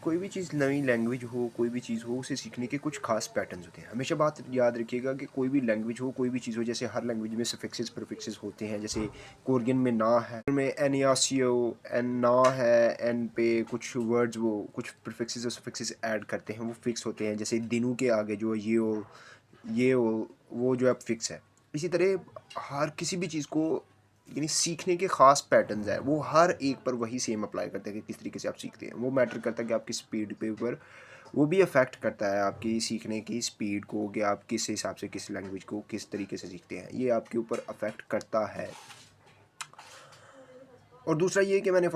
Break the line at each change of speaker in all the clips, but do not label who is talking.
कोई भी चीज़ नई लैंग्वेज हो, कोई भी चीज़ हो, उसे सीखने के कुछ ख़ास पैटर्न्स होते हैं। हमेशा बात याद रखिएगा कि कोई भी लैंग्वेज हो, कोई भी चीज़ हो, जैसे हर लैंग्वेज में सफिक्सेस, प्रीफिक्सेस होते हैं। जैसे कोरियन में ना है, में एनियासियो, एन ना है, एन पे कुछ वर्ड्स वो कुछ प्रीफिक्सेस और सफिक्सेस ऐड करते हैं, वो फिक्स होते हैं। जैसे दिनों के आगे जो ये ओ, वो जो है फिक्स है। इसी तरह हर किसी भी चीज़ को यानी सीखने के ख़ास पैटर्न्स हैं, वो हर एक पर वही सेम अप्लाई करते हैं कि किस तरीके से आप सीखते हैं। वो मैटर करता है कि आपकी स्पीड पे ऊपर वो भी अफेक्ट करता है आपकी सीखने की स्पीड को, कि आप किस हिसाब से किस लैंग्वेज को किस तरीके से सीखते हैं, ये आपके ऊपर अफेक्ट करता है। और दूसरा ये कि मैंने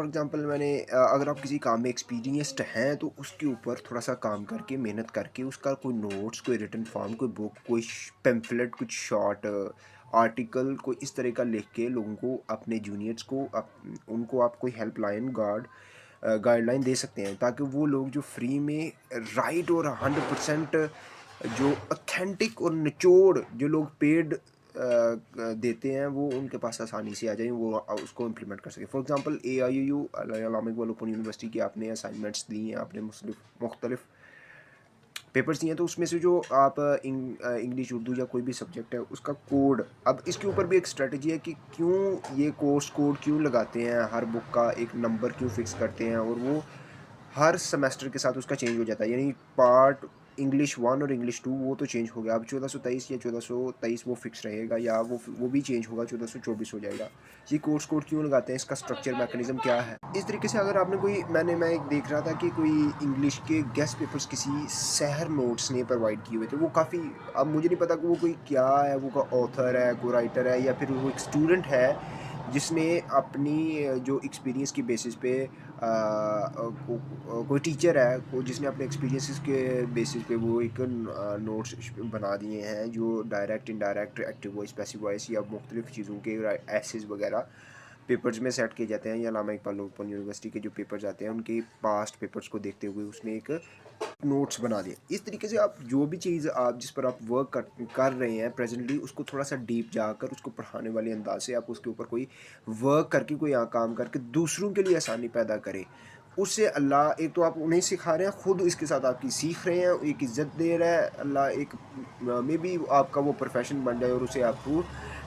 अगर आप किसी काम में एक्सपीरियंस्ड हैं तो उसके ऊपर थोड़ा सा काम करके मेहनत करके उसका कोई नोट्स, कोई रिटन फॉर्म, कोई बुक, कोई पेम्फलेट, कुछ शॉर्ट आर्टिकल, कोई इस तरह का लिख के लोगों को, अपने जूनियर्स को, उनको आप कोई हेल्पलाइन गाइडलाइन दे सकते हैं, ताकि वो लोग जो फ्री में राइट और 100% जो ऑथेंटिक और निचोड़ जो लोग पेड देते हैं, वो उनके पास आसानी से आ जाए, वो उसको इम्प्लीमेंट कर सके। For example AIUU Allama Iqbal open university की आपने असाइनमेंट्स दी हैं, आपने मुख्तलिफ पेपर्स दिए हैं, तो उसमें से जो आप इंग्लिश, उर्दू या कोई भी सब्जेक्ट है उसका कोड, अब इसके ऊपर भी एक स्ट्रेटजी है कि क्यों ये कोर्स कोड क्यों लगाते हैं, हर बुक का एक नंबर क्यों फिक्स करते हैं, और वो हर सेमेस्टर के साथ उसका चेंज हो जाता है। यानी पार्ट इंग्लिश 1 और इंग्लिश 2 वो तो चेंज हो गया, अब 1423 या 1423 वो फिक्स रहेगा, या वो भी चेंज होगा, 1424 हो जाएगा। ये कोर्स कोड क्यों लगाते हैं, इसका स्ट्रक्चर मैकेनिज्म क्या है। इस तरीके से अगर आपने कोई मैं एक देख रहा था कि कोई इंग्लिश के गेस्ट पेपर्स किसी सहर नोट्स ने प्रोवाइड किए हुए थे, वो काफ़ी, अब मुझे नहीं पता कि वो कोई क्या है, वो का ऑथर है, को राइटर है, या फिर वो एक स्टूडेंट है जिसने अपनी जो एक्सपीरियंस की बेसिस पे कोई टीचर है जिसने अपने एक्सपीरियंसेस के बेसिस पे वो एक नोट्स बना दिए हैं, जो direct, indirect, active voice, passive voice या मुख्तलिफ चीज़ों के एसेस वगैरह पेपर्स में सेट किए जाते हैं। या अल्लामा इकबाल ओपन यूनिवर्सिटी के जो पेपर्स आते हैं उनके पास्ट पेपर्स को देखते हुए उसमें एक नोट्स बना दिए। इस तरीके से आप जो भी चीज़ आप जिस पर आप वर्क कर रहे हैं प्रेजेंटली, उसको थोड़ा सा डीप जाकर उसको पढ़ाने वाले अंदाज से आप उसके ऊपर कोई वर्क करके, कोई काम करके दूसरों के लिए आसानी पैदा करें। उससे अल्लाह, एक तो आप उन्हें सिखा रहे हैं, खुद इसके साथ आपकी सीख रहे हैं, एक इज़्ज़त दे रहा है अल्लाह, एक मे बी आपका वो प्रोफेशन बन जाए और उसे आपको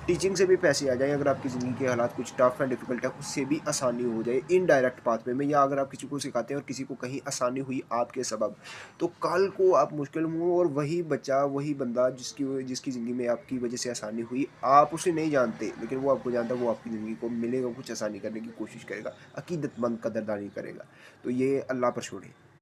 टीचिंग से भी पैसे आ जाएँ, अगर आपकी ज़िंदगी के हालात कुछ टफ एंड डिफ़िकल्ट है उससे भी आसानी हो जाए इनडायरेक्ट पाथवे में, या अगर आप किसी को सिखाते हैं और किसी को कहीं आसानी हुई आपके सबब, तो कल को आप मुश्किल में हो और वही बच्चा, वही बंदा जिसकी जिसकी ज़िंदगी में आपकी वजह से आसानी हुई, आप उसे नहीं जानते लेकिन वो आपको जानता है, वो आपकी ज़िंदगी को मिलेगा कुछ आसानी करने की कोशिश करेगा, अकीदतमंद कदरदानी करेगा। तो ये अल्लाह पर छोड़ें।